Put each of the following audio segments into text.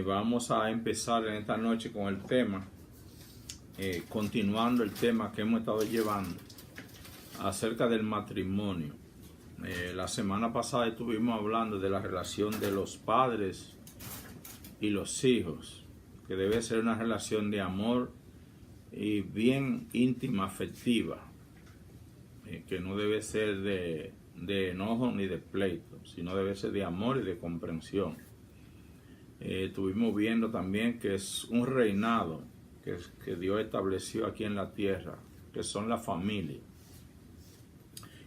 Vamos a empezar en esta noche con el tema, continuando el tema que hemos estado llevando acerca del matrimonio. La semana pasada estuvimos hablando de la relación de los padres y los hijos, que debe ser una relación de amor y bien íntima, afectiva, que no debe ser de enojo ni de pleito, sino debe ser de amor y de comprensión. Estuvimos viendo también que es un reinado que Dios estableció aquí en la tierra, que son la familia.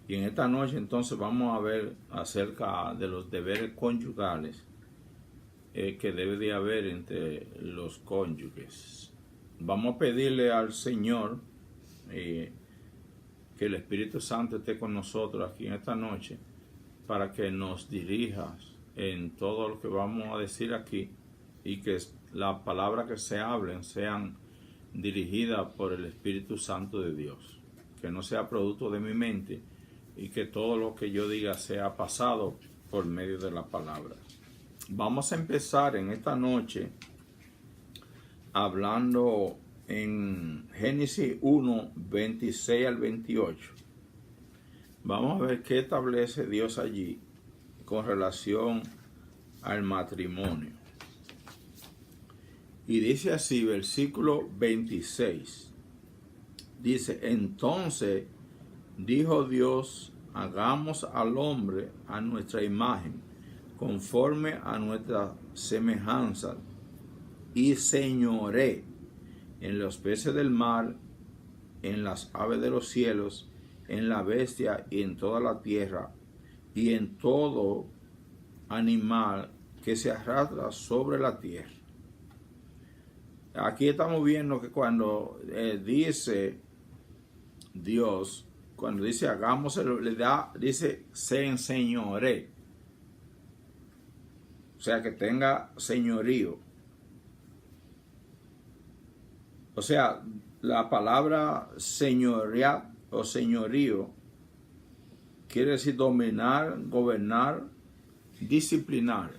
Y en esta noche entonces vamos a ver acerca de los deberes conyugales que debe de haber entre los cónyuges. Vamos a pedirle al Señor que el Espíritu Santo esté con nosotros aquí en esta noche para que nos dirija en todo lo que vamos a decir aquí y que las palabras que se hablen sean dirigidas por el Espíritu Santo de Dios, que no sea producto de mi mente y que todo lo que yo diga sea pasado por medio de la palabra. Vamos a empezar en esta noche hablando en Génesis 1, 26 al 28. Vamos a ver qué establece Dios allí con relación al matrimonio. Y dice así, versículo 26. Dice, entonces dijo Dios, hagamos al hombre a nuestra imagen, conforme a nuestra semejanza, y señoré en los peces del mar, en las aves de los cielos, en la bestia y en toda la tierra, y en todo animal que se arrastra sobre la tierra. Aquí estamos viendo que cuando dice Dios, cuando dice hagamos, dice se enseñoré. O sea, que tenga señorío. O sea, la palabra señoría o señorío quiere decir dominar, gobernar, disciplinar.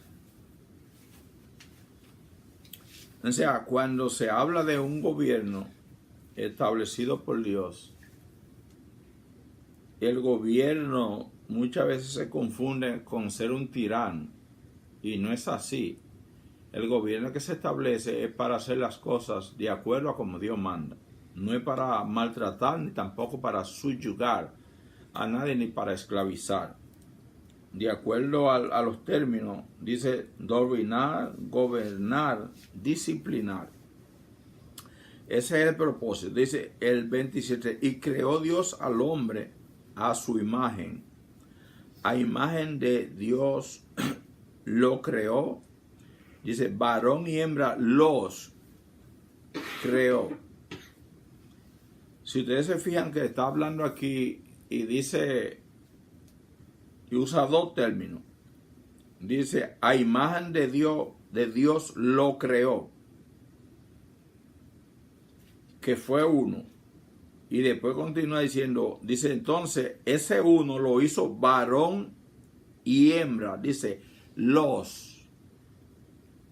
O sea, cuando se habla de un gobierno establecido por Dios, el gobierno muchas veces se confunde con ser un tirano, y no es así. El gobierno que se establece es para hacer las cosas de acuerdo a como Dios manda. No es para maltratar ni tampoco para subyugar a nadie ni para esclavizar. De acuerdo a los términos, dice dominar, gobernar, disciplinar. Ese es el propósito. Dice el 27, y creó Dios al hombre a su imagen. A imagen de Dios lo creó. Dice, varón y hembra los creó. Si ustedes se fijan que está hablando aquí y dice, y usa dos términos. Dice, a imagen de Dios lo creó, que fue uno. Y después continúa diciendo, dice, entonces, ese uno lo hizo varón y hembra. Dice, los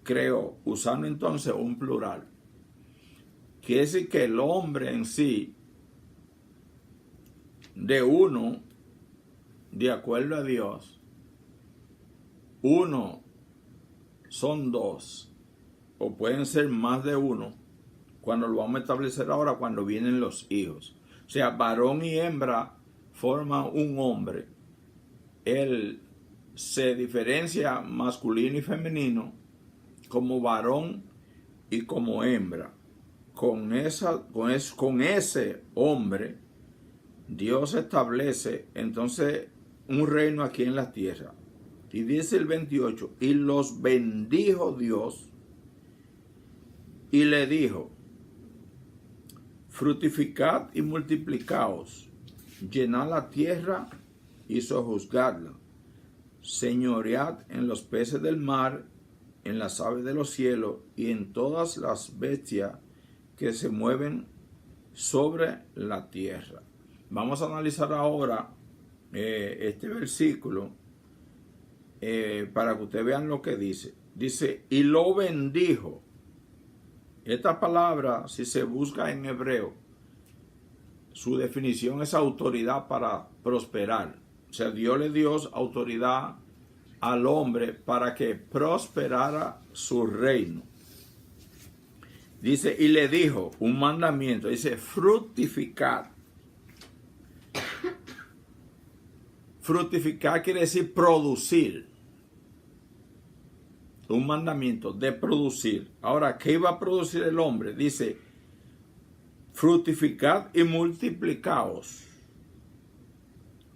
creó, usando entonces un plural. Quiere decir que el hombre en sí, de uno, de acuerdo a Dios, uno son dos, o pueden ser más de uno, cuando lo vamos a establecer ahora cuando vienen los hijos. O sea, varón y hembra forman un hombre. Él se diferencia masculino y femenino como varón y como hembra. Con ese hombre, Dios establece entonces un reino aquí en la tierra. Y dice el 28, y los bendijo Dios y le dijo, fructificad y multiplicaos, llenad la tierra y sojuzgadla, señoread en los peces del mar, en las aves de los cielos y en todas las bestias que se mueven sobre la tierra. Vamos a analizar ahora este versículo para que ustedes vean lo que dice. Dice, y lo bendijo. Esta palabra, si se busca en hebreo, su definición es autoridad para prosperar. O sea, Dios le dio autoridad al hombre para que prosperara su reino. Dice, y le dijo un mandamiento, dice, fructificar. Fructificar quiere decir producir. Un mandamiento de producir. Ahora, ¿qué iba a producir el hombre? Dice, fructificad y multiplicaos.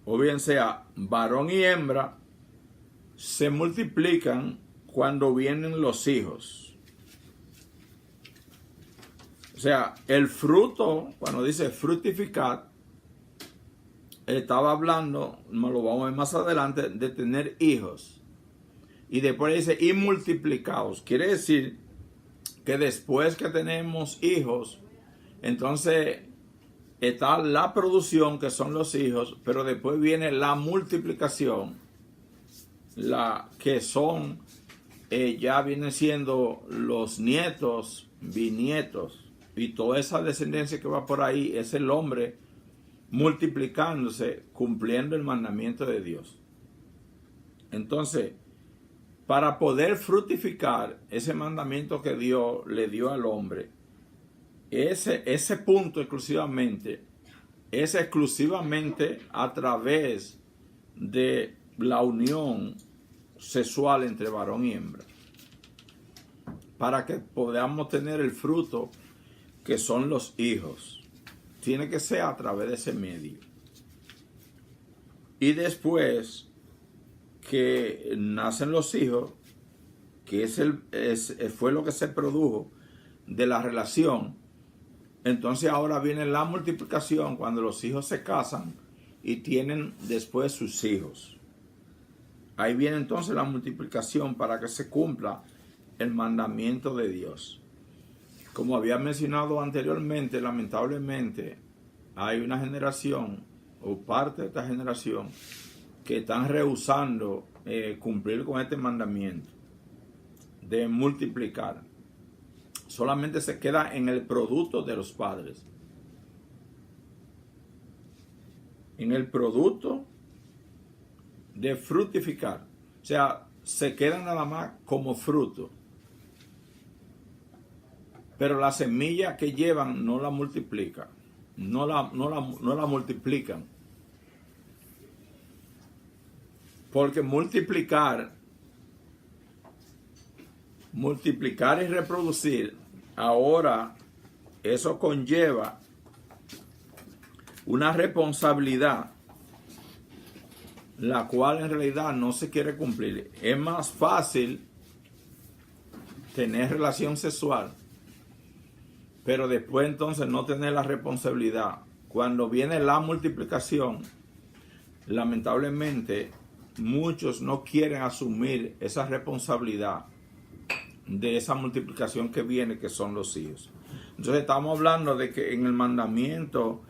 O bien sea, varón y hembra se multiplican cuando vienen los hijos. O sea, el fruto, cuando dice fructificar, estaba hablando, nos lo vamos a ver más adelante, de tener hijos. Y después dice, y multiplicados. Quiere decir que después que tenemos hijos, entonces está la producción, que son los hijos, pero después viene la multiplicación, la que son, ya vienen siendo los nietos, bisnietos, y toda esa descendencia que va por ahí es el hombre multiplicándose, cumpliendo el mandamiento de Dios. Entonces, para poder fructificar ese mandamiento que Dios le dio al hombre, ese punto exclusivamente, es exclusivamente a través de la unión sexual entre varón y hembra, para que podamos tener el fruto que son los hijos. Tiene que ser a través de ese medio. Y después que nacen los hijos, que fue lo que se produjo de la relación, entonces ahora viene la multiplicación cuando los hijos se casan y tienen después sus hijos. Ahí viene entonces la multiplicación para que se cumpla el mandamiento de Dios. Como había mencionado anteriormente, lamentablemente hay una generación o parte de esta generación que están rehusando cumplir con este mandamiento de multiplicar. Solamente se queda en el producto de los padres. En el producto de fructificar. O sea, se queda nada más como fruto. Pero la semilla que llevan no la multiplican. No la multiplican. Porque multiplicar y reproducir, ahora eso conlleva una responsabilidad, la cual en realidad no se quiere cumplir. Es más fácil tener relación sexual, pero después entonces no tener la responsabilidad. Cuando viene la multiplicación, lamentablemente muchos no quieren asumir esa responsabilidad de esa multiplicación que viene, que son los hijos. Entonces estamos hablando de que en el mandamiento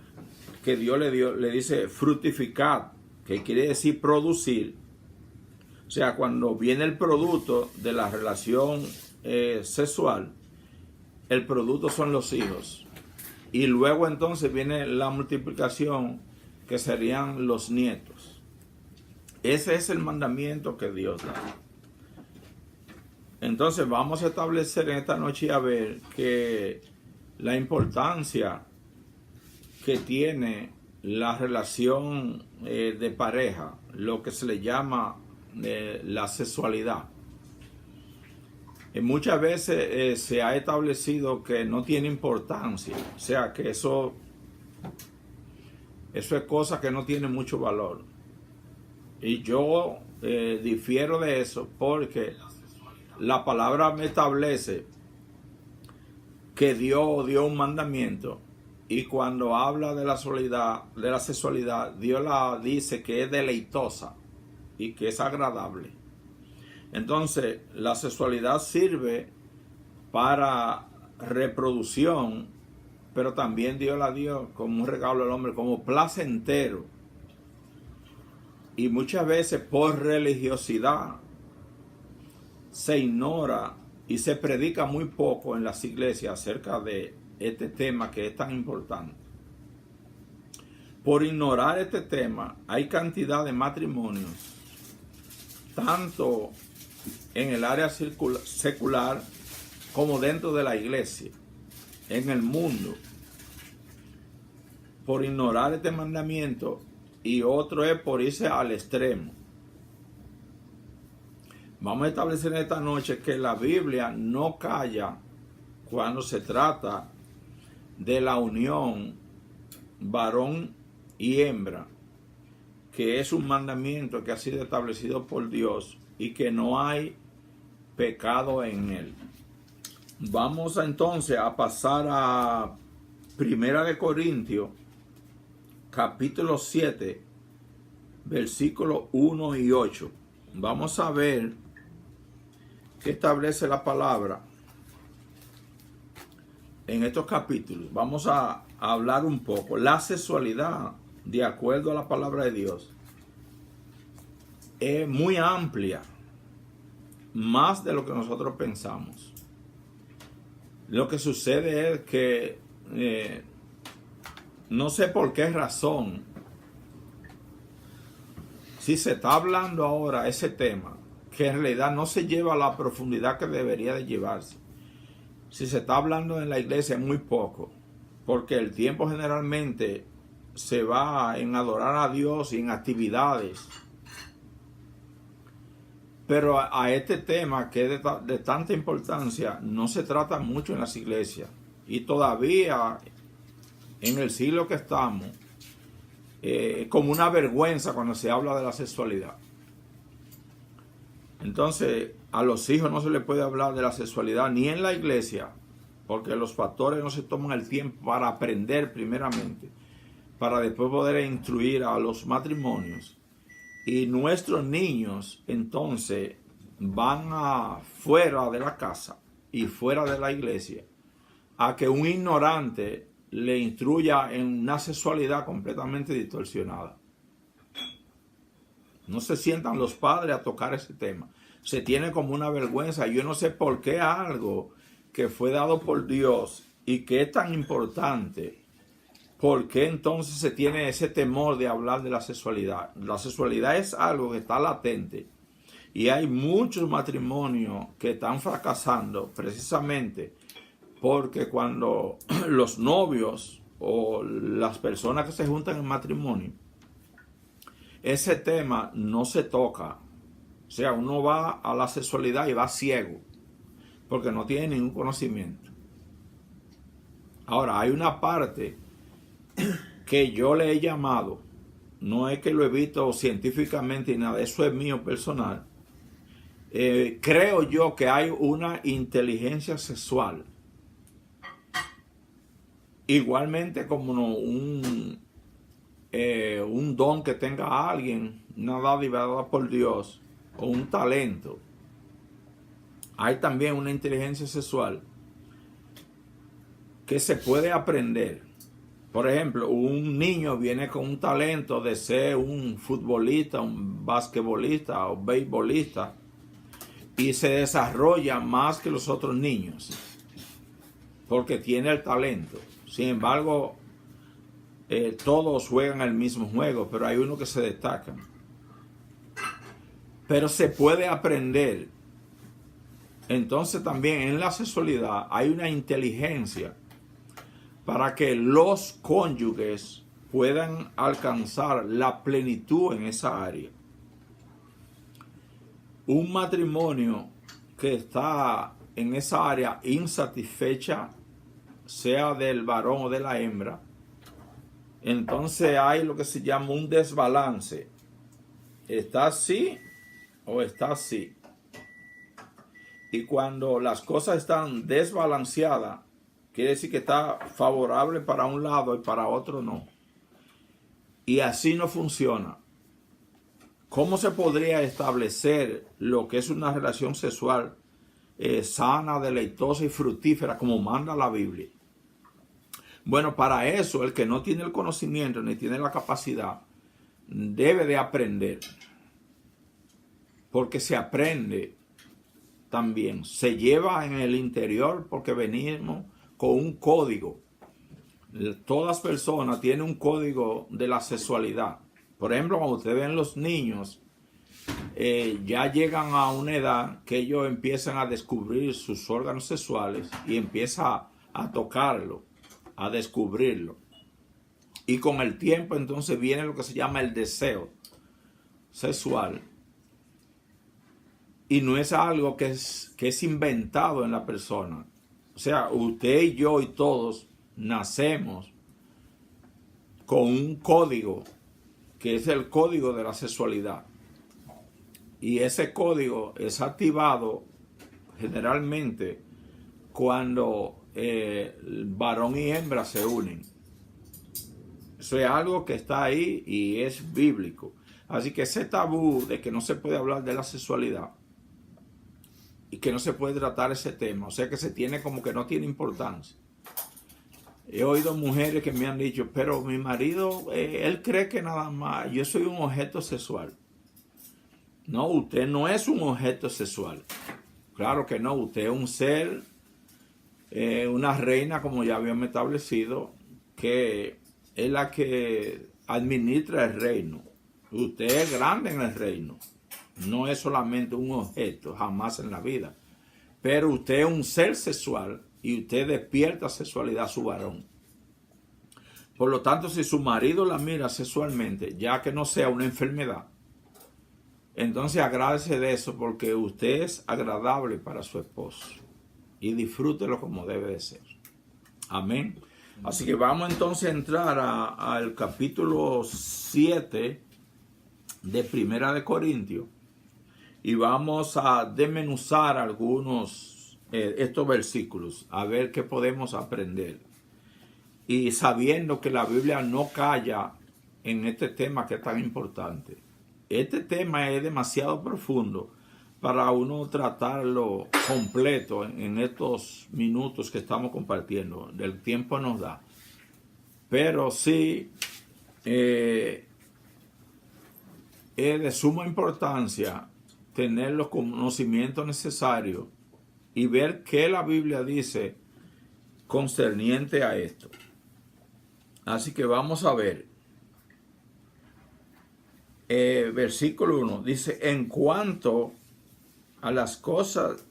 que Dios le dio, le dice fructificar, que quiere decir producir. O sea, cuando viene el producto de la relación sexual, el producto son los hijos. Y luego entonces viene la multiplicación, que serían los nietos. Ese es el mandamiento que Dios da. Entonces vamos a establecer en esta noche a ver que la importancia que tiene la relación de pareja, lo que se le llama la sexualidad. Muchas veces se ha establecido que no tiene importancia, o sea que eso es cosa que no tiene mucho valor. Y yo difiero de eso, porque la palabra me establece que Dios dio un mandamiento, y cuando habla de la sexualidad, Dios la dice que es deleitosa y que es agradable. Entonces, la sexualidad sirve para reproducción, pero también Dios la dio como un regalo al hombre, como placentero. Y muchas veces por religiosidad se ignora y se predica muy poco en las iglesias acerca de este tema que es tan importante. Por ignorar este tema, hay cantidad de matrimonios, tanto en el área secular como dentro de la iglesia, en el mundo, por ignorar este mandamiento, y otro es por irse al extremo. Vamos a establecer esta noche que la Biblia no calla cuando se trata de la unión varón y hembra, que es un mandamiento que ha sido establecido por Dios y que no hay pecado en él. Vamos entonces a pasar a Primera de Corintios, capítulo 7, versículos 1 y 8. Vamos a ver qué establece la palabra en estos capítulos. Vamos a hablar un poco. La sexualidad, de acuerdo a la palabra de Dios, es muy amplia, más de lo que nosotros pensamos. Lo que sucede es que no sé por qué razón, si se está hablando ahora ese tema, que en realidad no se lleva a la profundidad que debería de llevarse. Si se está hablando en la iglesia es muy poco, porque el tiempo generalmente se va en adorar a Dios y en actividades. Pero a este tema, que es de tanta importancia, no se trata mucho en las iglesias. Y todavía, en el siglo que estamos, es como una vergüenza cuando se habla de la sexualidad. Entonces, a los hijos no se les puede hablar de la sexualidad ni en la iglesia, porque los pastores no se toman el tiempo para aprender primeramente, para después poder instruir a los matrimonios. Y nuestros niños entonces van fuera de la casa y fuera de la iglesia a que un ignorante le instruya en una sexualidad completamente distorsionada. No se sientan los padres a tocar ese tema. Se tiene como una vergüenza. Yo no sé por qué algo que fue dado por Dios y que es tan importante, ¿por qué entonces se tiene ese temor de hablar de la sexualidad? La sexualidad es algo que está latente y hay muchos matrimonios que están fracasando precisamente porque cuando los novios o las personas que se juntan en matrimonio, ese tema no se toca. O sea, uno va a la sexualidad y va ciego porque no tiene ningún conocimiento. Ahora, hay una parte que yo le he llamado, no es que lo he visto científicamente ni nada, eso es mío personal. Creo yo que hay una inteligencia sexual, igualmente como un don que tenga alguien, una dádiva dada por Dios, o un talento. Hay también una inteligencia sexual que se puede aprender. Por ejemplo, un niño viene con un talento de ser un futbolista, un basquetbolista o beisbolista y se desarrolla más que los otros niños porque tiene el talento. Sin embargo, todos juegan el mismo juego, pero hay uno que se destaca. Pero se puede aprender. Entonces también en la sexualidad hay una inteligencia para que los cónyuges puedan alcanzar la plenitud en esa área. Un matrimonio que está en esa área insatisfecha, sea del varón o de la hembra, entonces hay lo que se llama un desbalance. ¿Está así o está así? Y cuando las cosas están desbalanceadas, quiere decir que está favorable para un lado y para otro no. Y así no funciona. ¿Cómo se podría establecer lo que es una relación sexual sana, deleitosa y fructífera como manda la Biblia? Bueno, para eso el que no tiene el conocimiento ni tiene la capacidad debe de aprender. Porque se aprende también se lleva en el interior porque venimos con un código. Todas personas tienen un código de la sexualidad. Por ejemplo, cuando ustedes ven los niños, ya llegan a una edad que ellos empiezan a descubrir sus órganos sexuales y empiezan a tocarlo, a descubrirlo. Y con el tiempo entonces viene lo que se llama el deseo sexual. Y no es algo que es inventado en la persona. O sea, usted y yo y todos nacemos con un código que es el código de la sexualidad. Y ese código es activado generalmente cuando varón y hembra se unen. Eso es algo que está ahí y es bíblico. Así que ese tabú de que no se puede hablar de la sexualidad y que no se puede tratar ese tema, o sea que se tiene como que no tiene importancia. He oído mujeres que me han dicho, pero mi marido, él cree que nada más, yo soy un objeto sexual. No, usted no es un objeto sexual. Claro que no, usted es un ser, una reina, como ya habíamos establecido, que es la que administra el reino. Usted es grande en el reino. No es solamente un objeto, jamás en la vida. Pero usted es un ser sexual y usted despierta sexualidad a su varón. Por lo tanto, si su marido la mira sexualmente, ya que no sea una enfermedad, entonces agradece de eso porque usted es agradable para su esposo y disfrútelo como debe de ser. Amén. Así que vamos entonces a entrar al capítulo 7 de Primera de Corintios y vamos a desmenuzar algunos estos versículos, a ver qué podemos aprender. Y sabiendo que la Biblia no calla en este tema que es tan importante. Este tema es demasiado profundo para uno tratarlo completo en estos minutos que estamos compartiendo. El tiempo nos da. Pero sí es de suma importancia tener los conocimientos necesarios y ver qué la Biblia dice concerniente a esto. Así que vamos a ver. Versículo 1 dice, en cuanto a las cosas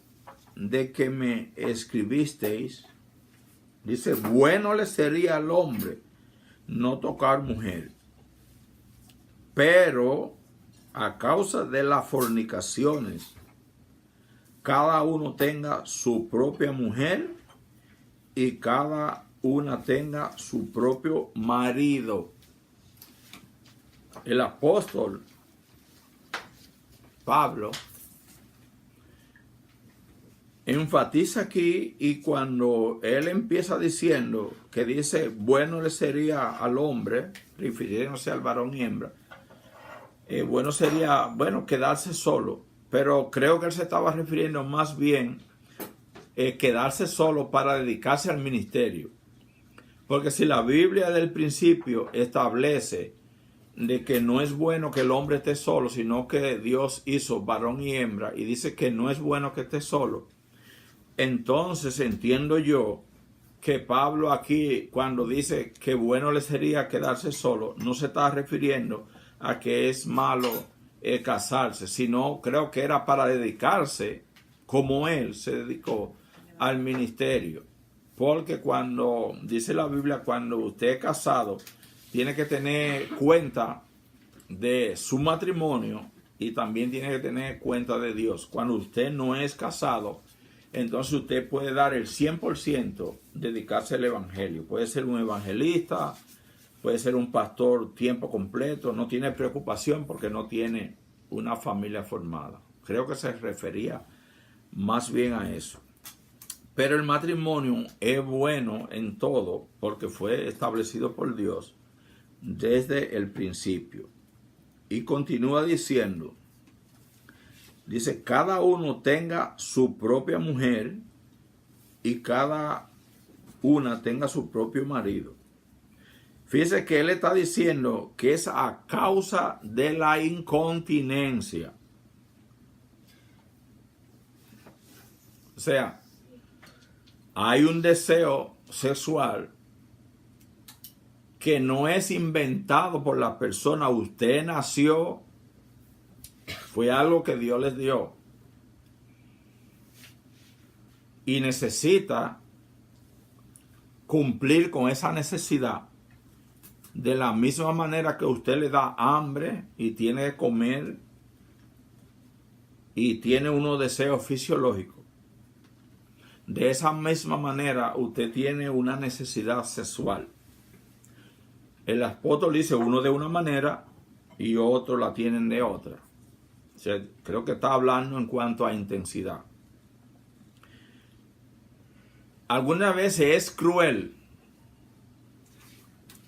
de que me escribisteis, dice, bueno le sería al hombre no tocar mujer, pero a causa de las fornicaciones, cada uno tenga su propia mujer y cada una tenga su propio marido. El apóstol Pablo enfatiza aquí, y cuando él empieza diciendo que dice bueno le sería al hombre, refiriéndose al varón y hembra, bueno sería quedarse solo, pero creo que él se estaba refiriendo más bien quedarse solo para dedicarse al ministerio, porque si la Biblia del principio establece de que no es bueno que el hombre esté solo, sino que Dios hizo varón y hembra, y dice que no es bueno que esté solo, entonces entiendo yo que Pablo aquí, cuando dice que bueno le sería quedarse solo, no se está refiriendo a que es malo casarse, sino creo que era para dedicarse, como él se dedicó al ministerio. Porque cuando dice la Biblia, cuando usted es casado, tiene que tener cuenta de su matrimonio y también tiene que tener cuenta de Dios. Cuando usted no es casado, entonces usted puede dar el 100%, dedicarse al evangelio. Puede ser un evangelista, puede ser un pastor tiempo completo, no tiene preocupación porque no tiene una familia formada. Creo que se refería más bien a eso. Pero el matrimonio es bueno en todo porque fue establecido por Dios desde el principio. Y continúa diciendo, dice, cada uno tenga su propia mujer y cada una tenga su propio marido. Fíjese que él está diciendo que es a causa de la incontinencia. O sea, hay un deseo sexual que no es inventado por la persona. Usted nació, fue algo que Dios les dio. Y necesita cumplir con esa necesidad de la misma manera que usted le da hambre y tiene que comer y tiene unos deseos fisiológicos. De esa misma manera usted tiene una necesidad sexual. El apóstol dice uno de una manera y otro la tienen de otra. O sea, creo que está hablando en cuanto a intensidad. Algunas veces es cruel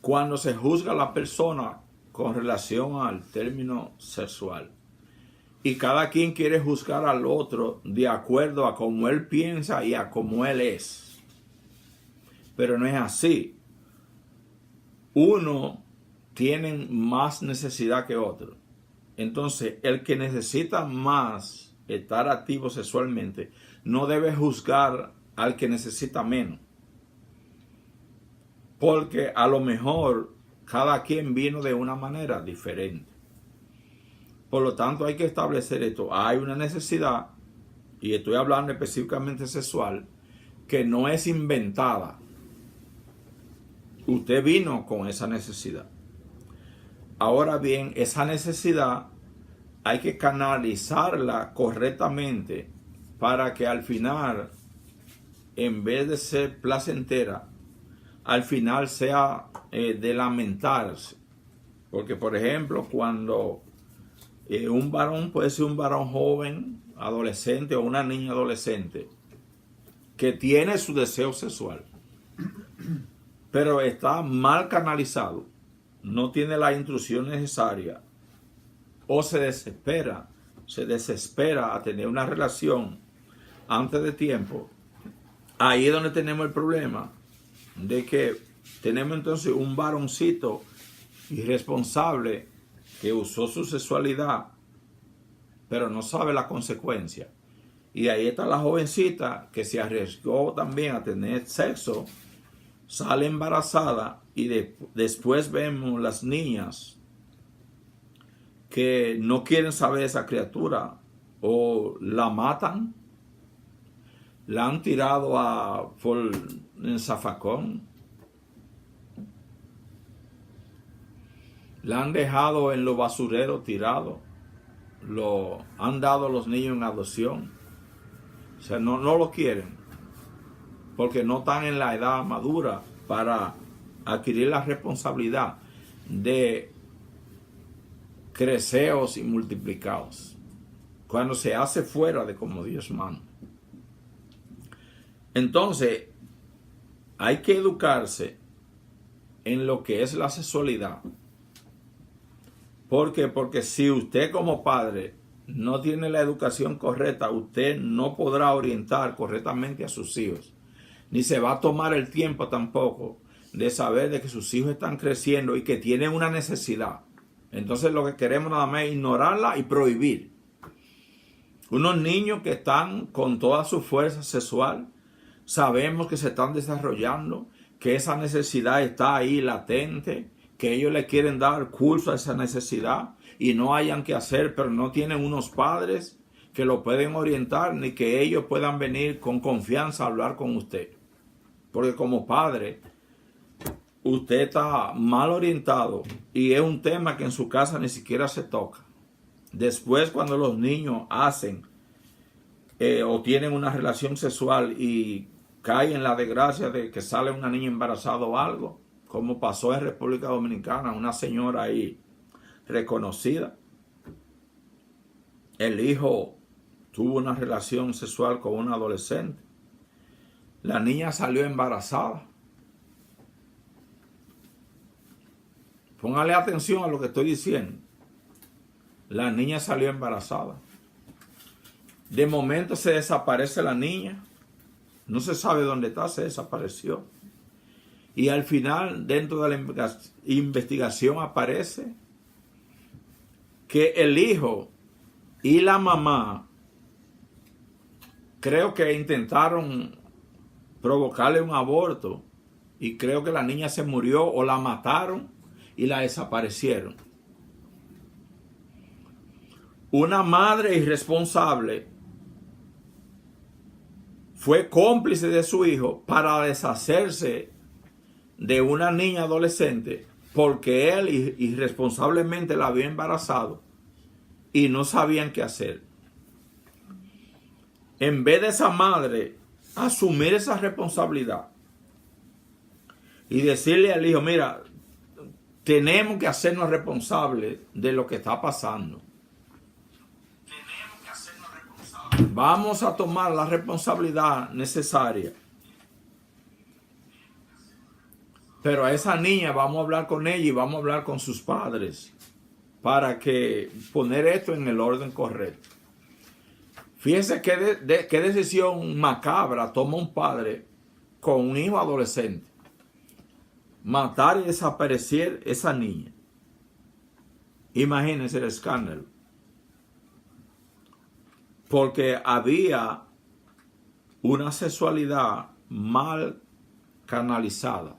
cuando se juzga a la persona con relación al término sexual. Y cada quien quiere juzgar al otro de acuerdo a cómo él piensa y a cómo él es. Pero no es así. Uno tiene más necesidad que otro. Entonces, el que necesita más estar activo sexualmente no debe juzgar al que necesita menos. Porque a lo mejor cada quien vino de una manera diferente. Por lo tanto, hay que establecer esto. Hay una necesidad, y estoy hablando específicamente sexual, que no es inventada. Usted vino con esa necesidad. Ahora bien, esa necesidad hay que canalizarla correctamente para que al final, en vez de ser placentera, al final sea de lamentarse. Porque, por ejemplo, cuando un varón puede ser un varón joven, adolescente o una niña adolescente que tiene su deseo sexual, pero está mal canalizado, no tiene la instrucción necesaria o se desespera a tener una relación antes de tiempo. Ahí es donde tenemos el problema de que tenemos entonces un varoncito irresponsable que usó su sexualidad, pero no sabe la consecuencia. Y ahí está la jovencita que se arriesgó también a tener sexo, sale embarazada y después vemos las niñas que no quieren saber de esa criatura o la matan, la han tirado en zafacón, la han dejado en los basureros tirado, lo han dado a los niños en adopción. O sea, no lo quieren porque no están en la edad madura para adquirir la responsabilidad de creceos y multiplicados cuando se hace fuera de como Dios manda. Entonces hay que educarse en lo que es la sexualidad. ¿Por qué? Porque si usted como padre no tiene la educación correcta, usted no podrá orientar correctamente a sus hijos. Ni se va a tomar el tiempo tampoco de saber de que sus hijos están creciendo y que tienen una necesidad. Entonces lo que queremos nada más es ignorarla y prohibir. Unos niños que están con toda su fuerza sexual, sabemos que se están desarrollando, que esa necesidad está ahí latente, que ellos le quieren dar curso a esa necesidad y no hayan que hacer, pero no tienen unos padres que lo pueden orientar ni que ellos puedan venir con confianza a hablar con usted. Porque como padre, usted está mal orientado y es un tema que en su casa ni siquiera se toca. Después, cuando los niños hacen o tienen una relación sexual y caen en la desgracia de que sale una niña embarazada o algo, como pasó en República Dominicana, una señora ahí reconocida, el hijo tuvo una relación sexual con una adolescente, la niña salió embarazada. Póngale atención a lo que estoy diciendo. La niña salió embarazada. De momento se desaparece la niña. No se sabe dónde está, se desapareció. Y al final, dentro de la investigación aparece que el hijo y la mamá creo que intentaron provocarle un aborto y creo que la niña se murió o la mataron y la desaparecieron. Una madre irresponsable fue cómplice de su hijo para deshacerse de una niña adolescente porque él irresponsablemente la había embarazado y no sabían qué hacer. En vez de esa madre asumir esa responsabilidad y decirle al hijo, mira, tenemos que hacernos responsables de lo que está pasando. Vamos a tomar la responsabilidad necesaria. Pero a esa niña vamos a hablar con ella y vamos a hablar con sus padres para que poner esto en el orden correcto. Fíjense qué decisión macabra toma un padre con un hijo adolescente. Matar y desaparecer esa niña. Imagínense el escándalo. Porque había una sexualidad mal canalizada.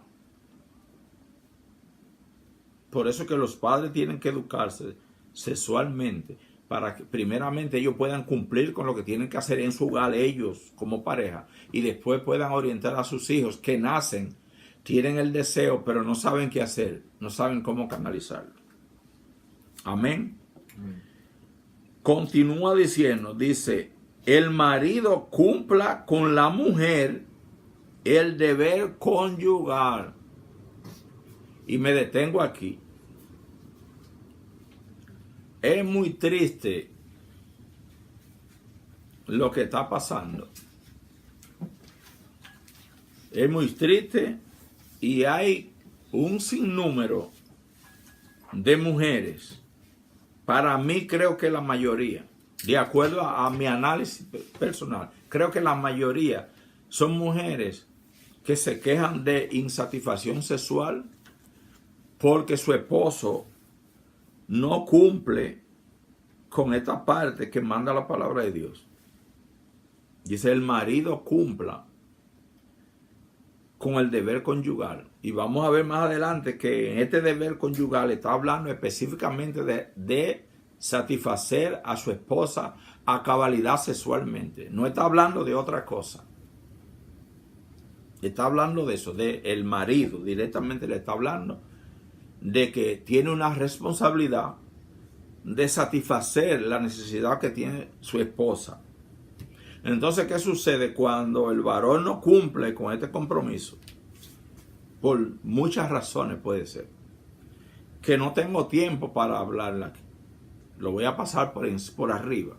Por eso que los padres tienen que educarse sexualmente para que primeramente ellos puedan cumplir con lo que tienen que hacer en su hogar ellos como pareja y después puedan orientar a sus hijos que nacen, tienen el deseo pero no saben qué hacer, no saben cómo canalizarlo. Amén. Continúa diciendo, dice, el marido cumpla con la mujer el deber conyugal. Y me detengo aquí. Es muy triste lo que está pasando. Es muy triste y hay un sinnúmero de mujeres. Para mí creo que la mayoría, de acuerdo a mi análisis personal, creo que la mayoría son mujeres que se quejan de insatisfacción sexual porque su esposo no cumple con esta parte que manda la palabra de Dios. Dice, el marido cumpla con el deber conyugal. Y vamos a ver más adelante que en este deber conyugal está hablando específicamente de satisfacer a su esposa a cabalidad sexualmente. No está hablando de otra cosa. Está hablando de eso, de el marido. Directamente le está hablando de que tiene una responsabilidad de satisfacer la necesidad que tiene su esposa. Entonces, ¿qué sucede cuando el varón no cumple con este compromiso? Por muchas razones puede ser. Que no tengo tiempo para hablarla aquí. Lo voy a pasar por arriba.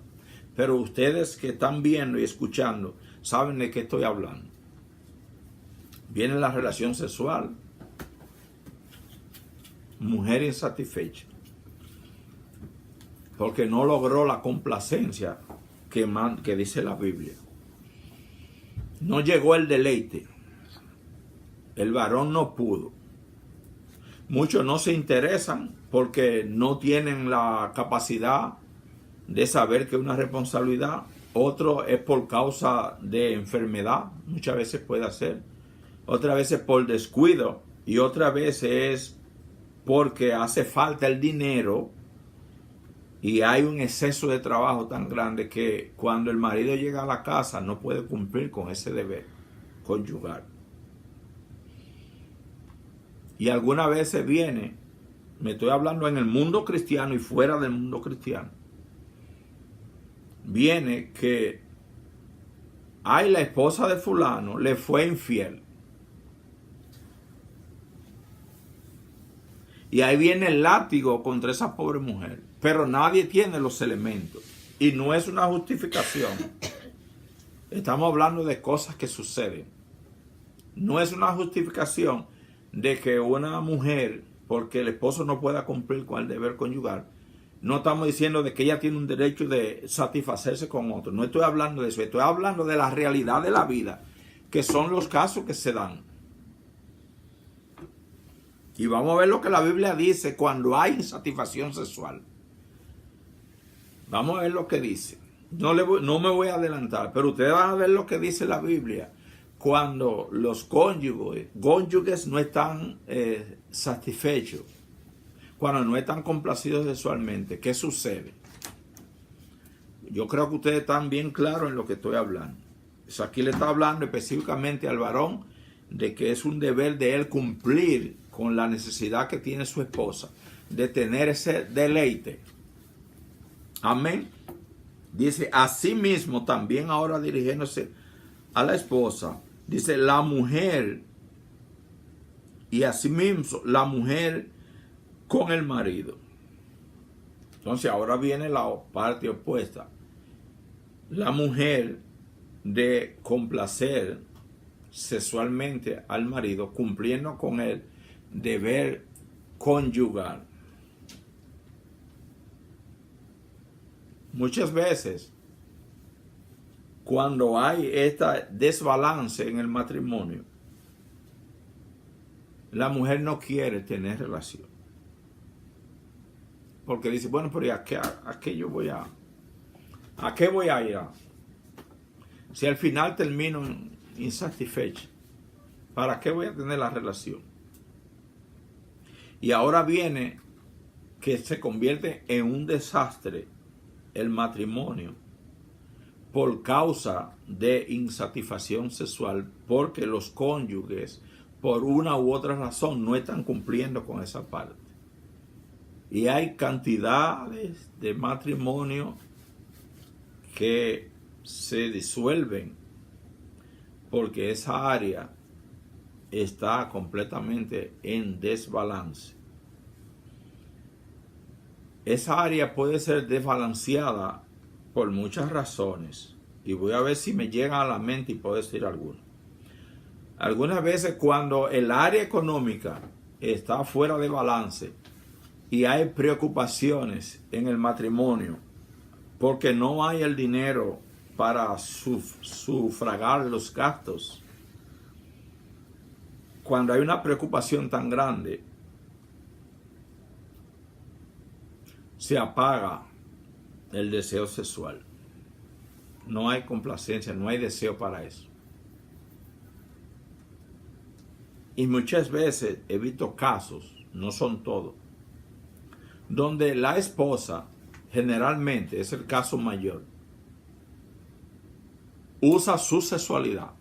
Pero ustedes que están viendo y escuchando saben de qué estoy hablando. Viene la relación sexual. Mujer insatisfecha. Porque no logró la complacencia que dice la Biblia. No llegó el deleite. El varón no pudo. Muchos no se interesan porque no tienen la capacidad de saber que es una responsabilidad. Otro es por causa de enfermedad. Muchas veces puede ser. Otras veces por descuido. Y otras veces es porque hace falta el dinero. Y hay un exceso de trabajo tan grande que cuando el marido llega a la casa no puede cumplir con ese deber conyugal. Y algunas veces viene, me estoy hablando en el mundo cristiano y fuera del mundo cristiano, viene que ay, la esposa de fulano le fue infiel. Y ahí viene el látigo contra esa pobre mujer. Pero nadie tiene los elementos. Y no es una justificación. Estamos hablando de cosas que suceden. No es una justificación de que una mujer, porque el esposo no pueda cumplir con el deber conyugal, no estamos diciendo de que ella tiene un derecho de satisfacerse con otro. No estoy hablando de eso. Estoy hablando de la realidad de la vida, que son los casos que se dan. Y vamos a ver lo que la Biblia dice cuando hay insatisfacción sexual. Vamos a ver lo que dice. no me voy a adelantar, pero ustedes van a ver lo que dice la Biblia cuando los cónyuges no están satisfechos, cuando no están complacidos sexualmente. ¿Qué sucede? Yo creo que ustedes están bien claros en lo que estoy hablando. Aquí le está hablando específicamente al varón de que es un deber de él cumplir con la necesidad que tiene su esposa de tener ese deleite. Amén. Dice, asimismo también ahora dirigiéndose a la esposa, dice la mujer, y asimismo la mujer con el marido. Entonces ahora viene la parte opuesta. La mujer de complacer sexualmente al marido, cumpliendo con el deber conyugal. Muchas veces, cuando hay este desbalance en el matrimonio, la mujer no quiere tener relación. Porque dice, bueno, pero ¿a qué yo voy a? ¿A qué voy a ir? Si al final termino insatisfecho, ¿para qué voy a tener la relación? Y ahora viene que se convierte en un desastre el matrimonio por causa de insatisfacción sexual, porque los cónyuges, por una u otra razón, no están cumpliendo con esa parte. Y hay cantidades de matrimonios que se disuelven porque esa área está completamente en desbalance. Esa área puede ser desbalanceada por muchas razones. Y voy a ver si me llega a la mente y puedo decir alguna. Algunas veces cuando el área económica está fuera de balance y hay preocupaciones en el matrimonio porque no hay el dinero para sufragar los gastos. Cuando hay una preocupación tan grande, se apaga el deseo sexual. No hay complacencia, no hay deseo para eso. Y muchas veces he visto casos, no son todos, donde la esposa, generalmente es el caso mayor, usa su sexualidad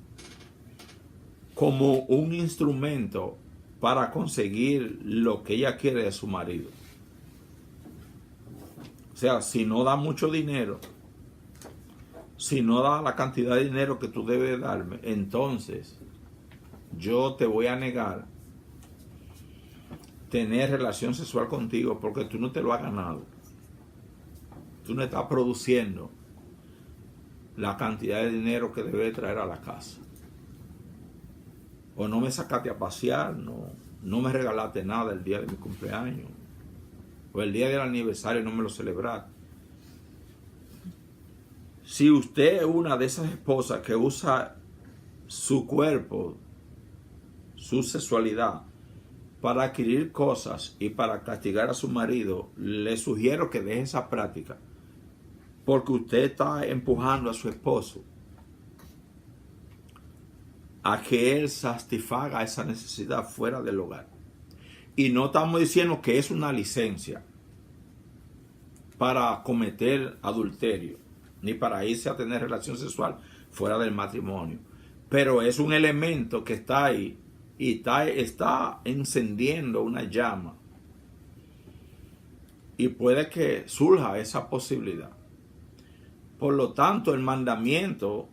como un instrumento para conseguir lo que ella quiere de su marido. O sea, si no da mucho dinero, si no da la cantidad de dinero que tú debes darme, entonces yo te voy a negar tener relación sexual contigo porque tú no te lo has ganado. Tú no estás produciendo la cantidad de dinero que debes traer a la casa. O no me sacaste a pasear, no me regalaste nada el día de mi cumpleaños. O el día del aniversario no me lo celebraste. Si usted es una de esas esposas que usa su cuerpo, su sexualidad, para adquirir cosas y para castigar a su marido, le sugiero que deje esa práctica. Porque usted está empujando a su esposo a que él satisfaga esa necesidad fuera del hogar. Y no estamos diciendo que es una licencia para cometer adulterio, ni para irse a tener relación sexual fuera del matrimonio. Pero es un elemento que está ahí y está encendiendo una llama. Y puede que surja esa posibilidad. Por lo tanto, el mandamiento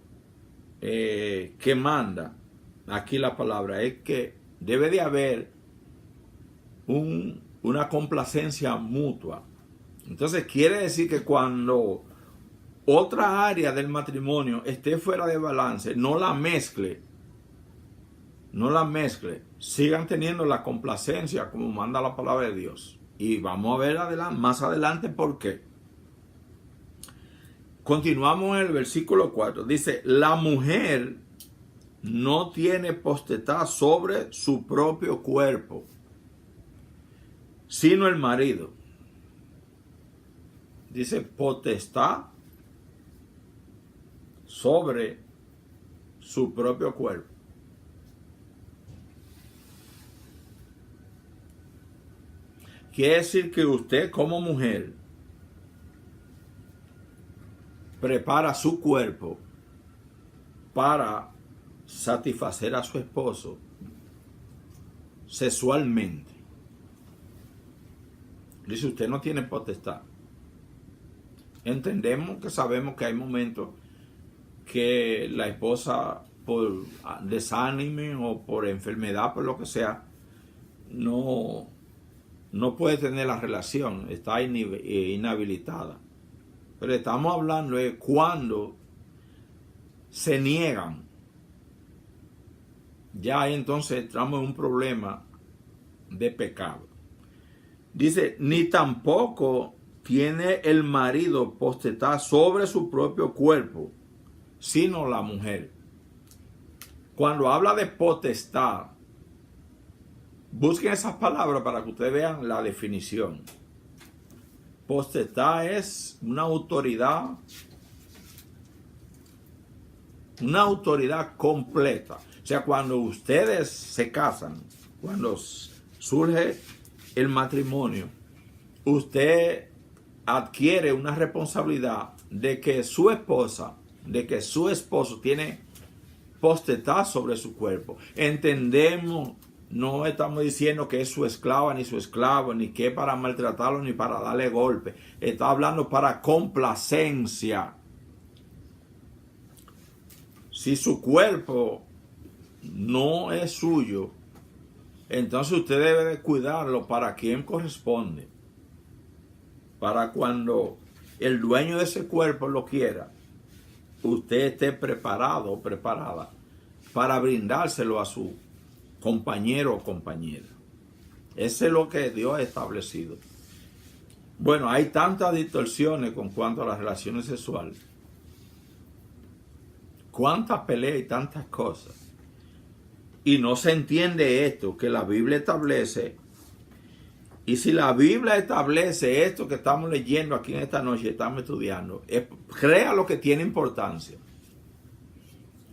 que manda aquí la palabra es que debe de haber una complacencia mutua. Entonces quiere decir que cuando otra área del matrimonio esté fuera de balance, no la mezcle, sigan teniendo la complacencia como manda la palabra de Dios. Y vamos a ver más adelante por qué. Continuamos en el versículo 4. Dice, la mujer no tiene potestad sobre su propio cuerpo, sino el marido. Dice potestad sobre su propio cuerpo. Quiere decir que usted como mujer prepara su cuerpo para satisfacer a su esposo sexualmente. Dice, usted no tiene potestad. Entendemos que sabemos que hay momentos que la esposa, por desánimo o por enfermedad, por lo que sea, no puede tener la relación, está inhabilitada. Pero estamos hablando de cuando se niegan. Ya entonces entramos en un problema de pecado. Dice, ni tampoco tiene el marido potestad sobre su propio cuerpo, sino la mujer. Cuando habla de potestad, busquen esas palabras para que ustedes vean la definición. Potestad es una autoridad completa. O sea, cuando ustedes se casan, cuando surge el matrimonio, usted adquiere una responsabilidad de que su esposa, de que su esposo tiene potestad sobre su cuerpo. Entendemos, no estamos diciendo que es su esclava ni su esclavo, ni que es para maltratarlo ni para darle golpe. Está hablando para complacencia. Si su cuerpo no es suyo, entonces usted debe de cuidarlo para quien corresponde. Para cuando el dueño de ese cuerpo lo quiera, usted esté preparado o preparada para brindárselo a su compañero o compañera. Eso es lo que Dios ha establecido. Bueno, hay tantas distorsiones con cuanto a las relaciones sexuales. Cuántas peleas y tantas cosas. Y no se entiende esto que la Biblia establece. Y si la Biblia establece esto que estamos leyendo aquí en esta noche, estamos estudiando, crea lo que tiene importancia.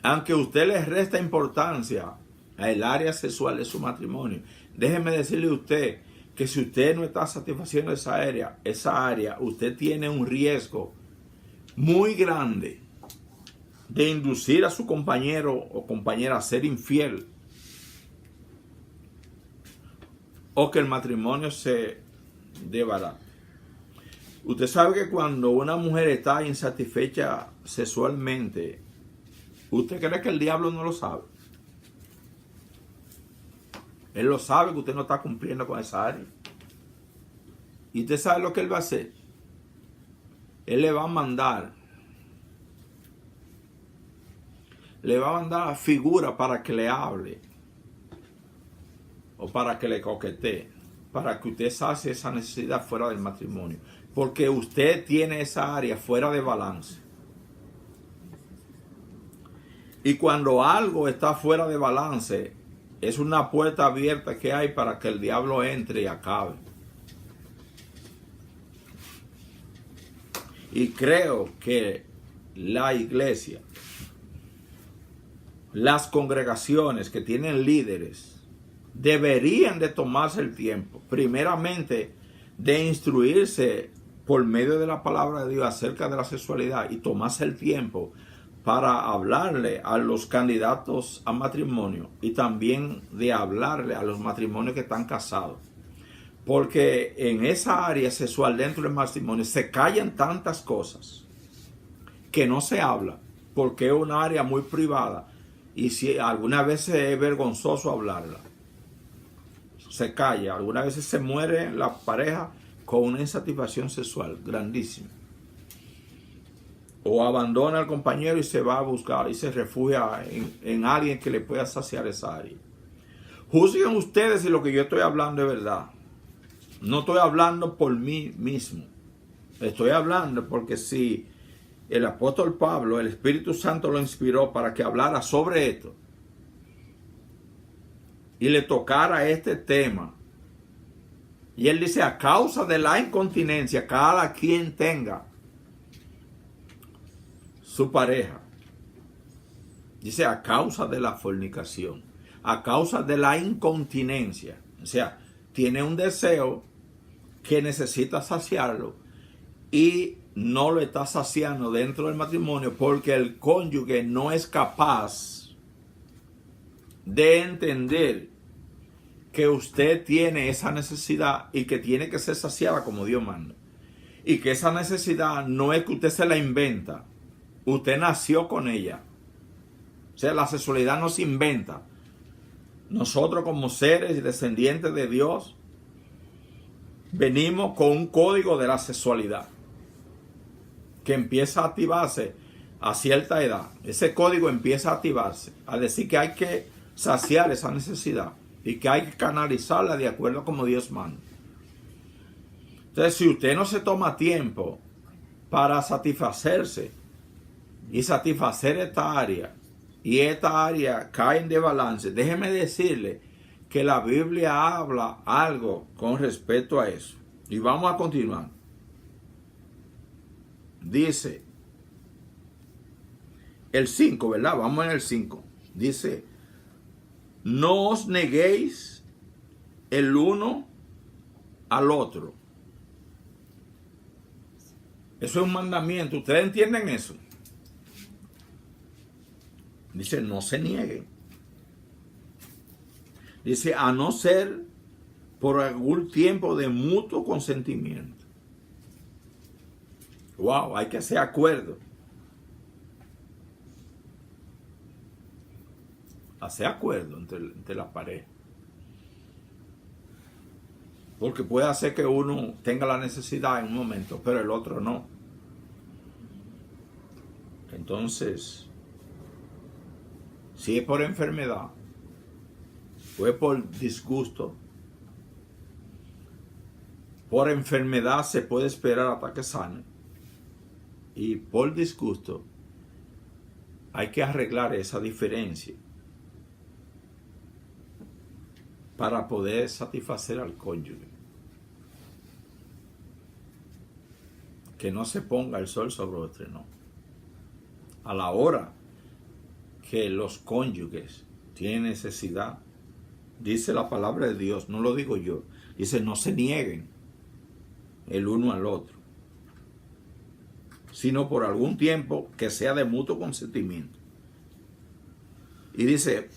Aunque usted le resta importancia al área sexual de su matrimonio, déjeme decirle a usted que si usted no está satisfaciendo esa área, usted tiene un riesgo muy grande de inducir a su compañero o compañera a ser infiel, o que el matrimonio se desbarate. Usted sabe que cuando una mujer está insatisfecha sexualmente, ¿usted cree que el diablo no lo sabe? Él lo sabe que usted no está cumpliendo con esa área. ¿Y usted sabe lo que él va a hacer? Él le va a mandar a figura para que le hable o para que le coquetee, para que usted sacie esa necesidad fuera del matrimonio, porque usted tiene esa área fuera de balance. Y cuando algo está fuera de balance, es una puerta abierta que hay para que el diablo entre y acabe. Y creo que la iglesia, las congregaciones que tienen líderes, deberían de tomarse el tiempo, primeramente, de instruirse por medio de la palabra de Dios acerca de la sexualidad y tomarse el tiempo para hablarle a los candidatos a matrimonio y también de hablarle a los matrimonios que están casados. Porque en esa área sexual dentro del matrimonio se callan tantas cosas que no se habla, porque es una área muy privada y si algunas veces es vergonzoso hablarla. Se calla, algunas veces se muere la pareja con una insatisfacción sexual grandísima. O abandona al compañero y se va a buscar y se refugia en alguien que le pueda saciar esa área. Juzguen ustedes si lo que yo estoy hablando es verdad. No estoy hablando por mí mismo. Estoy hablando porque si el apóstol Pablo, el Espíritu Santo lo inspiró para que hablara sobre esto y le tocara este tema. Y él dice, a causa de la incontinencia, cada quien tenga su pareja. Dice a causa de la fornicación, a causa de la incontinencia. O sea, tiene un deseo que necesita saciarlo y no lo está saciando dentro del matrimonio porque el cónyuge no es capaz de entender que usted tiene esa necesidad y que tiene que ser saciada como Dios manda. Y que esa necesidad no es que usted se la inventa, usted nació con ella. O sea, la sexualidad no se inventa. Nosotros como seres y descendientes de Dios venimos con un código de la sexualidad que empieza a activarse a cierta edad. Ese código empieza a activarse, a decir que hay que saciar esa necesidad y que hay que canalizarla de acuerdo a como Dios manda. Entonces, si usted no se toma tiempo para satisfacerse y satisfacer esta área, y esta área cae en desbalance, déjeme decirle que la Biblia habla algo con respecto a eso. Y vamos a continuar. Dice el 5, ¿verdad? Vamos en el 5. Dice, no os neguéis el uno al otro. Eso es un mandamiento. ¿Ustedes entienden eso? Dice, no se nieguen. Dice, a no ser por algún tiempo de mutuo consentimiento. Wow, hay que hacer acuerdo. Hacer acuerdo entre la pareja. Porque puede hacer que uno tenga la necesidad en un momento, pero el otro no. Entonces, si es por enfermedad o es por disgusto, por enfermedad se puede esperar hasta que sane. Y por disgusto hay que arreglar esa diferencia para poder satisfacer al cónyuge. Que no se ponga el sol sobre otro, no. A la hora que los cónyuges tienen necesidad, dice la palabra de Dios, no lo digo yo, dice no se nieguen el uno al otro, sino por algún tiempo que sea de mutuo consentimiento. Y dice,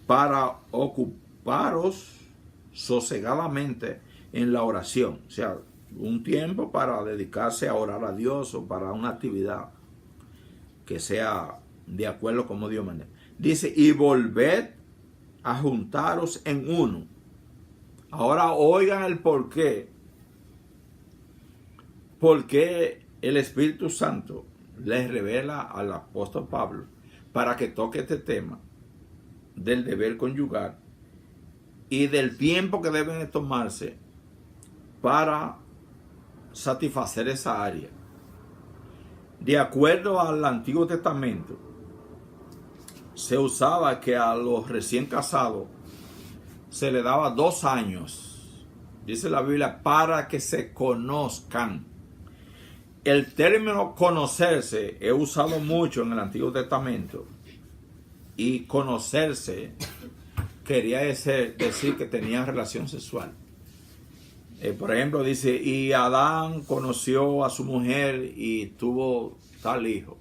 para ocuparos sosegadamente en la oración, o sea, un tiempo para dedicarse a orar a Dios o para una actividad que sea de acuerdo como Dios manda. Dice, y volved a juntaros en uno. Ahora oigan el porqué. Porque el Espíritu Santo les revela al apóstol Pablo para que toque este tema del deber conyugal y del tiempo que deben tomarse para satisfacer esa área. De acuerdo al Antiguo Testamento, se usaba que a los recién casados se le daba 2 años, dice la Biblia, para que se conozcan. El término conocerse es usado mucho en el Antiguo Testamento, y conocerse quería decir que tenían relación sexual. Por ejemplo, dice, y Adán conoció a su mujer y tuvo tal hijo.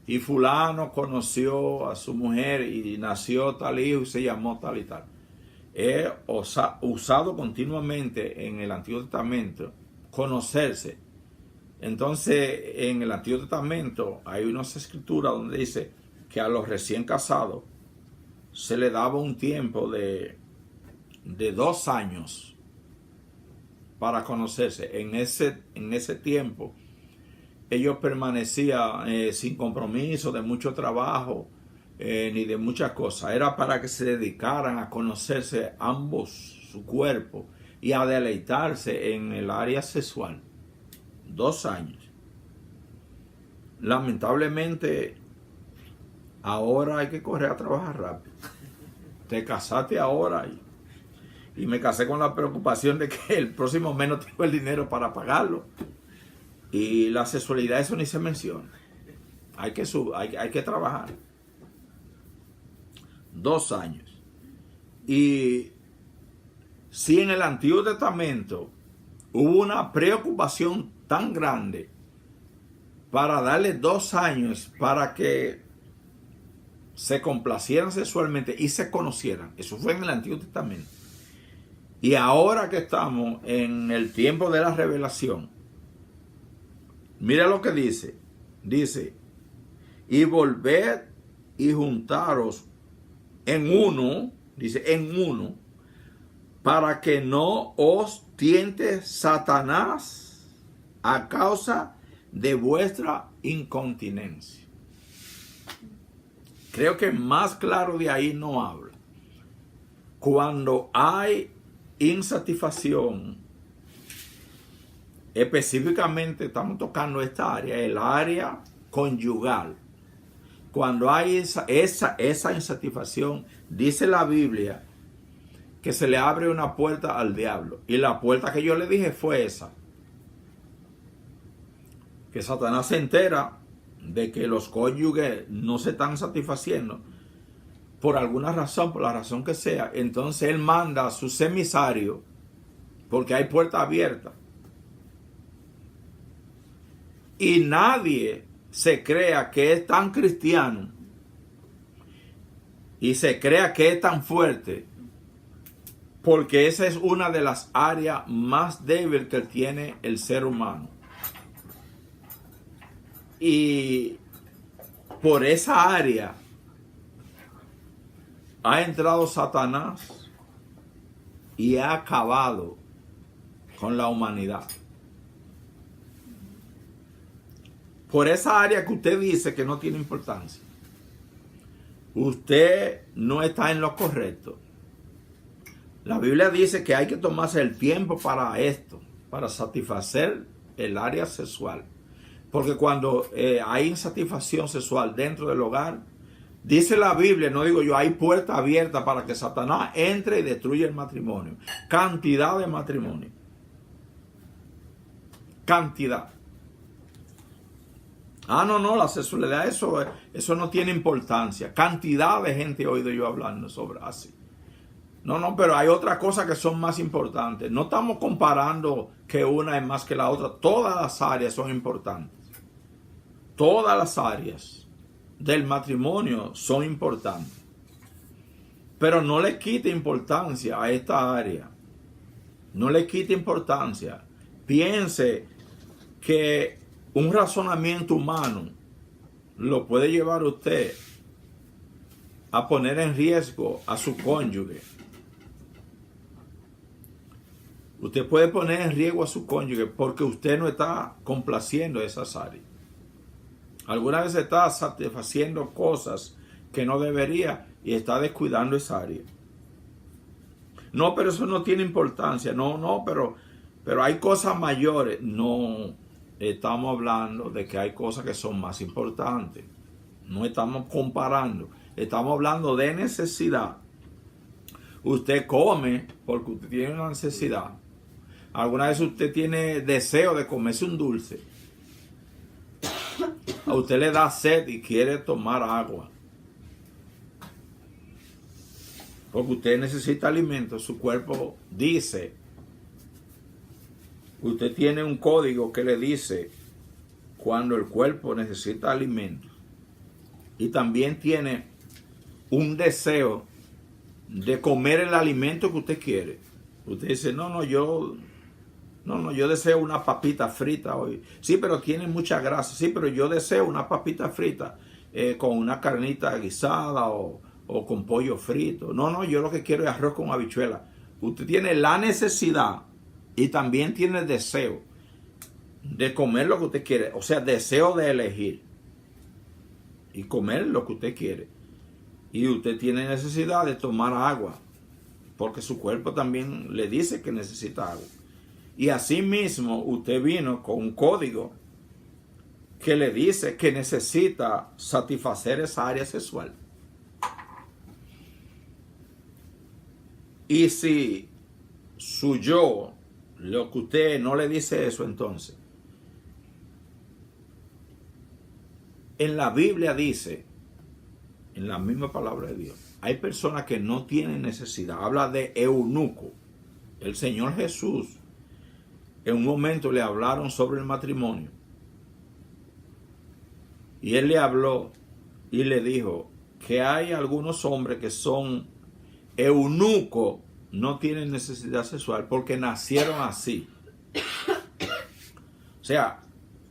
Y fulano conoció a su mujer y nació tal hijo y se llamó tal y tal. Es usado continuamente en el Antiguo Testamento, conocerse. Entonces, en el Antiguo Testamento hay unas escrituras donde dice que a los recién casados se le daba un tiempo de 2 años para conocerse. En ese tiempo ellos permanecían sin compromiso de mucho trabajo ni de muchas cosas. Era para que se dedicaran a conocerse ambos, su cuerpo, y a deleitarse en el área sexual. 2 años. Lamentablemente ahora hay que correr a trabajar rápido. Te casaste ahora y me casé con la preocupación de que el próximo mes no tengo el dinero para pagarlo. Y la sexualidad, eso ni se menciona. Hay que trabajar. 2 años. Y si en el Antiguo Testamento hubo una preocupación tan grande para darle 2 años para que se complacieran sexualmente y se conocieran, eso fue en el Antiguo Testamento. Y ahora que estamos en el tiempo de la revelación, mira lo que dice. Dice, y volved y juntaros en uno, dice, en uno, para que no os tiente Satanás a causa de vuestra incontinencia. Creo que más claro de ahí no habla. Cuando hay insatisfacción, específicamente estamos tocando esta área, el área conyugal. Cuando hay esa insatisfacción, dice la Biblia que se le abre una puerta al diablo. Y la puerta que yo le dije fue esa. Que Satanás se entera de que los cónyuges no se están satisfaciendo por alguna razón, por la razón que sea. Entonces él manda a sus emisarios, porque hay puerta abierta. Y nadie se crea que es tan cristiano y se crea que es tan fuerte, porque esa es una de las áreas más débiles que tiene el ser humano. Y por esa área ha entrado Satanás y ha acabado con la humanidad. Por esa área que usted dice que no tiene importancia, usted no está en lo correcto. La Biblia dice que hay que tomarse el tiempo para esto, para satisfacer el área sexual. Porque cuando hay insatisfacción sexual dentro del hogar, dice la Biblia, no digo yo, hay puerta abierta para que Satanás entre y destruya el matrimonio. Cantidad de matrimonio. Cantidad. No, la sexualidad, eso no tiene importancia. Cantidad de gente he oído yo hablando sobre así. No, pero hay otras cosas que son más importantes. No estamos comparando que una es más que la otra. Todas las áreas son importantes. Todas las áreas del matrimonio son importantes. Pero no le quite importancia a esta área. No le quite importancia. Piense que un razonamiento humano lo puede llevar a usted a poner en riesgo a su cónyuge. Usted puede poner en riesgo a su cónyuge porque usted no está complaciendo esas áreas. Alguna vez está satisfaciendo cosas que no debería y está descuidando esa área. No, pero eso no tiene importancia. No, pero hay cosas mayores. No, estamos hablando de que hay cosas que son más importantes. No estamos comparando. Estamos hablando de necesidad. Usted come porque usted tiene una necesidad. Alguna vez usted tiene deseo de comerse un dulce. A usted le da sed y quiere tomar agua. Porque usted necesita alimento. Su cuerpo dice. Usted tiene un código que le dice cuando el cuerpo necesita alimento. Y también tiene un deseo de comer el alimento que usted quiere. Usted dice, yo deseo una papita frita hoy. Sí, pero tiene mucha grasa. Sí, pero yo deseo una papita frita con una carnita guisada o con pollo frito. No, yo lo que quiero es arroz con habichuela. Usted tiene la necesidad y también tiene el deseo de comer lo que usted quiere. O sea, deseo de elegir y comer lo que usted quiere. Y usted tiene necesidad de tomar agua porque su cuerpo también le dice que necesita agua. Y así mismo usted vino con un código que le dice que necesita satisfacer esa área sexual. Y si su yo, lo que usted no le dice eso, entonces, en la Biblia dice, en la misma palabra de Dios, hay personas que no tienen necesidad. Habla de eunuco. El Señor Jesús, en un momento le hablaron sobre el matrimonio. Y Él le habló y le dijo que hay algunos hombres que son eunucos, no tienen necesidad sexual porque nacieron así. O sea,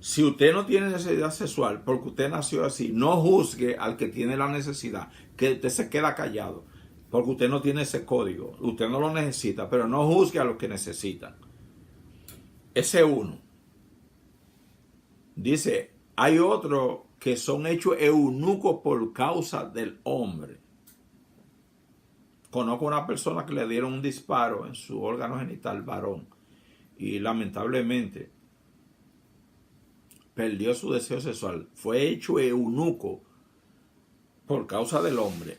si usted no tiene necesidad sexual porque usted nació así, no juzgue al que tiene la necesidad, que usted se queda callado, porque usted no tiene ese código, usted no lo necesita, pero no juzgue a los que necesitan. Ese uno. Dice, hay otros que son hechos eunucos por causa del hombre. Conozco una persona que le dieron un disparo en su órgano genital varón y lamentablemente perdió su deseo sexual. Fue hecho eunuco por causa del hombre.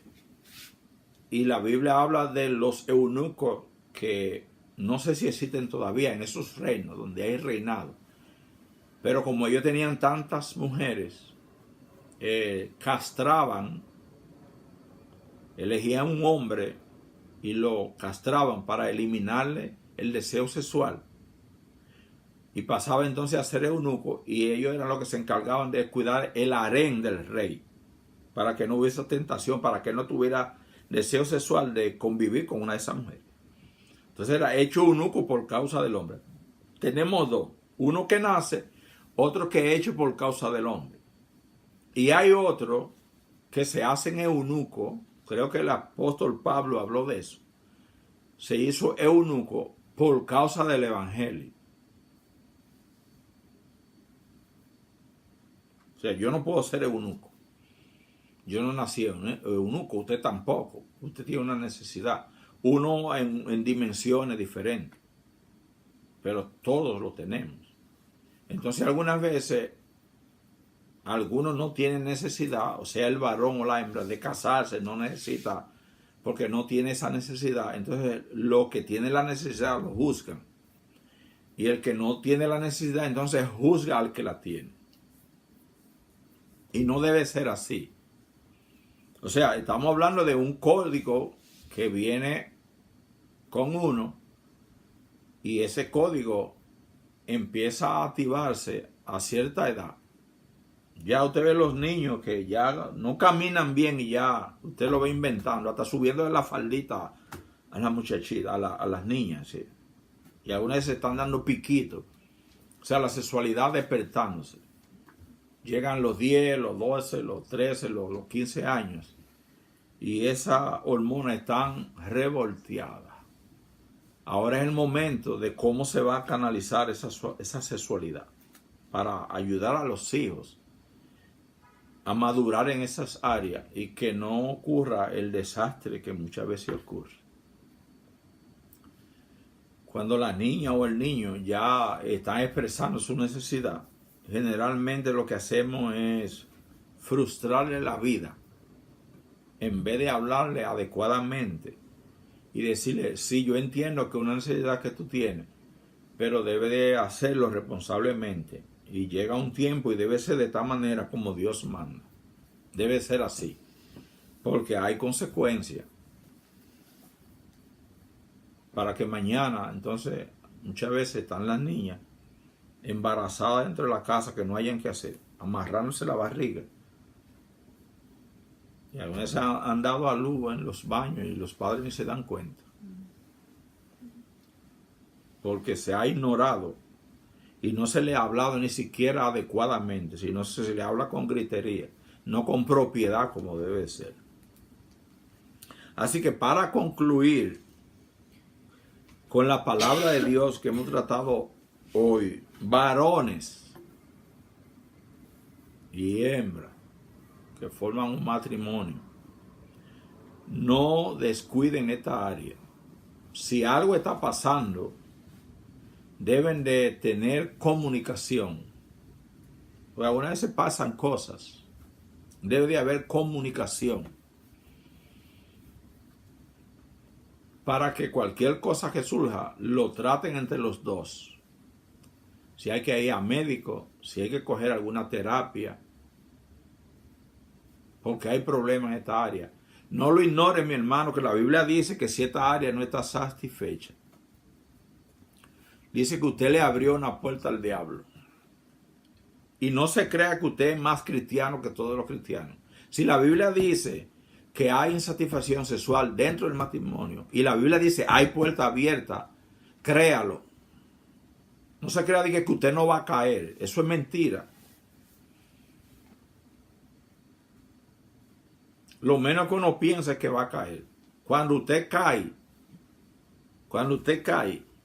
Y la Biblia habla de los eunucos que no sé si existen todavía en esos reinos donde hay reinado. Pero como ellos tenían tantas mujeres, castraban, elegían un hombre y lo castraban para eliminarle el deseo sexual. Y pasaba entonces a ser eunuco y ellos eran los que se encargaban de cuidar el harén del rey, para que no hubiese tentación, para que él no tuviera deseo sexual de convivir con una de esas mujeres. Entonces era hecho eunuco por causa del hombre. Tenemos dos, uno que nace, otro que es hecho por causa del hombre. Y hay otro que se hacen eunuco, creo que el apóstol Pablo habló de eso, se hizo eunuco por causa del evangelio. O sea, yo no puedo ser eunuco. Yo no nací eunuco, usted tampoco. Usted tiene una necesidad. Uno en dimensiones diferentes. Pero todos lo tenemos. Entonces algunas veces, algunos no tienen necesidad, o sea, el varón o la hembra de casarse no necesita, porque no tiene esa necesidad. Entonces los que tienen la necesidad lo juzgan. Y el que no tiene la necesidad, entonces juzga al que la tiene. Y no debe ser así. O sea, estamos hablando de un código que viene con uno y ese código empieza a activarse a cierta edad. Ya usted ve los niños que ya no caminan bien y ya usted lo ve inventando, hasta subiendo de la faldita a las muchachitas, a las niñas. ¿Sí? Y algunas se están dando piquitos. O sea, la sexualidad despertándose. Llegan los 10, los 12, los 13, los 15 años. Y esas hormonas están revolteadas. Ahora es el momento de cómo se va a canalizar esa sexualidad. Para ayudar a los hijos a madurar en esas áreas y que no ocurra el desastre que muchas veces ocurre. Cuando la niña o el niño ya están expresando su necesidad, generalmente lo que hacemos es frustrarle la vida en vez de hablarle adecuadamente y decirle, sí, yo entiendo que una necesidad que tú tienes, pero debe de hacerlo responsablemente y llega un tiempo y debe ser de tal manera como Dios manda. Debe ser así, porque hay consecuencias para que mañana, entonces, muchas veces están las niñas embarazadas dentro de la casa que no hayan que hacer, amarrándose la barriga. Y algunas han dado a luz en los baños y los padres ni se dan cuenta. Porque se ha ignorado y no se le ha hablado ni siquiera adecuadamente, sino se le habla con gritería, no con propiedad como debe ser. Así que para concluir con la palabra de Dios que hemos tratado hoy, varones y hembras que forman un matrimonio, no descuiden esta área. Si algo está pasando, deben de tener comunicación. Porque algunas veces pasan cosas. Debe de haber comunicación. Para que cualquier cosa que surja, lo traten entre los dos. Si hay que ir a médico, si hay que coger alguna terapia, porque hay problemas en esta área. No lo ignores, mi hermano, que la Biblia dice que si esta área no está satisfecha, dice que usted le abrió una puerta al diablo. Y no se crea que usted es más cristiano que todos los cristianos. Si la Biblia dice que hay insatisfacción sexual dentro del matrimonio y la Biblia dice hay puerta abierta, créalo. No se crea de que usted no va a caer. Eso es mentira. Lo menos que uno piensa es que va a caer. Cuando usted cae,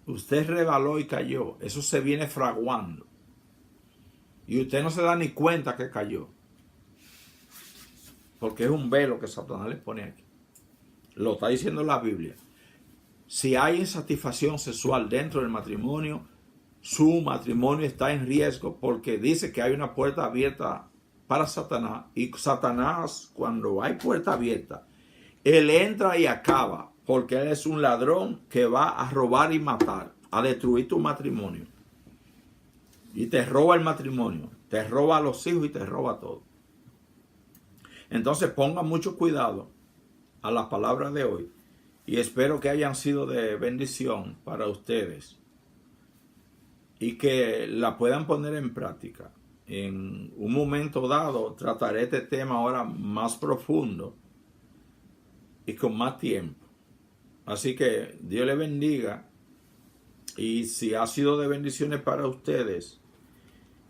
usted rebaló y cayó. Eso se viene fraguando. Y usted no se da ni cuenta que cayó. Porque es un velo que Satanás le pone aquí. Lo está diciendo la Biblia. Si hay insatisfacción sexual dentro del matrimonio, su matrimonio está en riesgo porque dice que hay una puerta abierta para Satanás. Y Satanás, cuando hay puerta abierta, él entra y acaba porque él es un ladrón que va a robar y matar, a destruir tu matrimonio. Y te roba el matrimonio, te roba a los hijos y te roba todo. Entonces pongan mucho cuidado a las palabras de hoy y espero que hayan sido de bendición para ustedes y que la puedan poner en práctica. En un momento dado trataré este tema ahora más profundo y con más tiempo. Así que Dios les bendiga, y si ha sido de bendiciones para ustedes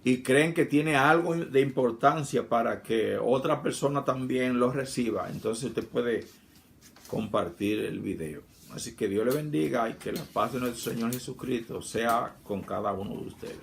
y creen que tiene algo de importancia para que otra persona también lo reciba, entonces usted puede compartir el video. Así que Dios le bendiga y que la paz de nuestro Señor Jesucristo sea con cada uno de ustedes.